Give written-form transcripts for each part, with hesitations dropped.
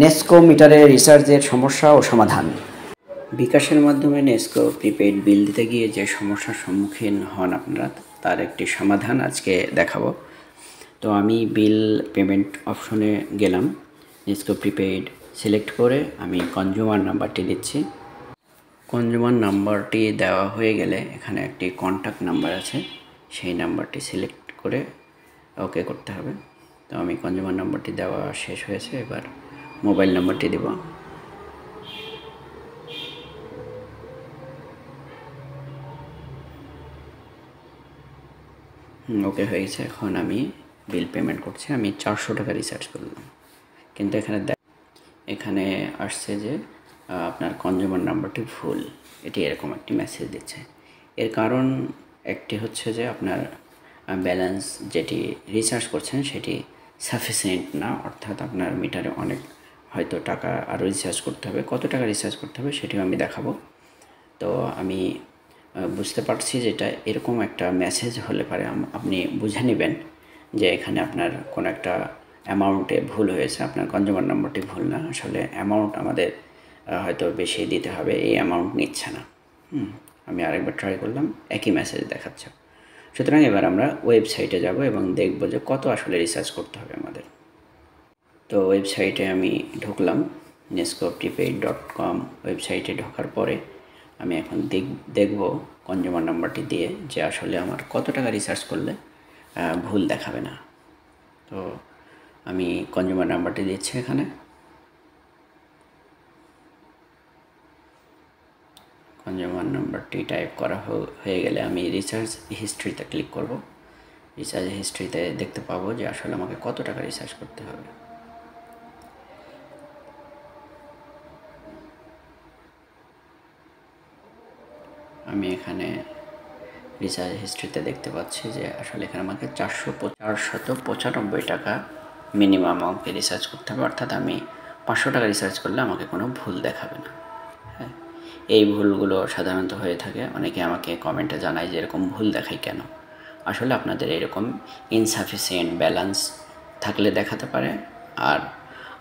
NESCO মিটারে রিচার্জের সমস্যা ও সমাধান। বিকাশের মাধ্যমে নেস্কো প্রিপেইড বিল দিতে গিয়ে যে সমস্যার সম্মুখীন হন আপনারা, তার একটি সমাধান আজকে দেখাবো। তো আমি বিল পেমেন্ট অপশনে গেলাম, নেস্কো প্রিপেইড সিলেক্ট করে আমি কনজিউমার নাম্বারটি দিচ্ছি। কনজিউমার নাম্বারটি দেওয়া হয়ে গেলে এখানে একটি কন্ট্যাক্ট নাম্বার আছে, সেই নাম্বারটি সিলেক্ট করে ওকে করতে হবে। তো আমি কনজিউমার নাম্বারটি দেওয়া শেষ হয়েছে, এবার মোবাইল নাম্বারটি দেব। ওকে হয়ে গেছে। এখন আমি বিল পেমেন্ট করছি। আমি 400 টাকা রিচার্জ করলাম, কিন্তু এখানে আসছে যে আপনার কনজিউমার নাম্বারটি ভুল। এটি এরকম একটি মেসেজ দিচ্ছে। এর কারণ একটি হচ্ছে যে আপনার ব্যালেন্স যেটি রিচার্জ করছেন সেটি সাফিসিয়েন্ট না, অর্থাৎ আপনার মিটারে অনেক হয়তো টাকা আরও রিচার্জ করতে হবে। কত টাকা রিচার্জ করতে হবে সেটিও আমি দেখাবো। তো আমি বুঝতে পারছি যে এটা এরকম একটা মেসেজ হলে পারে আপনি বুঝে নেবেন যে এখানে আপনার কোনো একটা অ্যামাউন্টে ভুল হয়েছে। আপনার কনজিউমার নাম্বারটি ভুল না, আসলে অ্যামাউন্ট আমাদের হয়তো বেশি দিতে হবে, এই অ্যামাউন্ট নিচ্ছে না। আমি আরেকবার ট্রাই করলাম, একই মেসেজ দেখাচ্ছে। সুতরাং এবার আমরা ওয়েবসাইটে যাব এবং দেখব যে কত আসলে রিচার্জ করতে হবে আমাদের। তো ওয়েবসাইটে আমি ঢুকলাম, nescoprepaid.com ওয়েবসাইটে ঢোকার পরে আমি এখন দেখব কনজিউমার নাম্বারটি দিয়ে যে আসলে আমার কত টাকা রিচার্জ করলে ভুল দেখাবে না। তো আমি কনজিউমার নাম্বারটি দিচ্ছি এখানে। কনজিউমার নাম্বারটি টাইপ করা হয়ে গেলে আমি রিচার্জ হিস্ট্রিতে ক্লিক করব। রিচার্জ হিস্ট্রিতে দেখতে পাবো যে আসলে আমাকে কত টাকা রিচার্জ করতে হবে। আমি এখানে রিচার্জ হিস্ট্রিতে দেখতে পাচ্ছি যে আসলে এখানে আমাকে 495 টাকা মিনিমাম আমাকে রিচার্জ করতে হবে, অর্থাৎ আমি 500 টাকা রিচার্জ করলে আমাকে কোনো ভুল দেখাবে না। হ্যাঁ, এই ভুলগুলো সাধারণত হয়ে থাকে। অনেকে আমাকে কমেন্টে জানায় যে এরকম ভুল দেখায় কেন। আসলে আপনাদের এরকম ইনসাফিসিয়েন্ট ব্যালেন্স থাকলে দেখাতে পারে, আর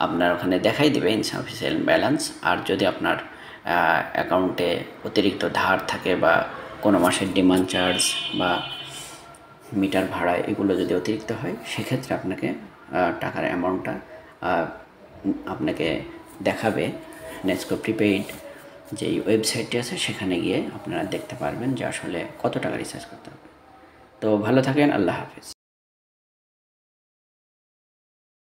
আপনার ওখানে দেখাই দেবে ইনসাফিসিয়েন্ট ব্যালেন্স। আর যদি আপনার অ্যাকাউন্টে অতিরিক্ত ধার থাকে বা কোনো মাসের ডিমান্ড চার্জ বা মিটার ভাড়া এগুলো যদি অতিরিক্ত হয়, সেক্ষেত্রে আপনাকে টাকার অ্যামাউন্টটা আপনাকে দেখাবে। নেস্কো প্রিপেইড যেই ওয়েবসাইটটি আছে সেখানে গিয়ে আপনারা দেখতে পারবেন যে আসলে কত টাকা রিচার্জ করতে হবে। তো ভালো থাকেন, আল্লাহ হাফেজ।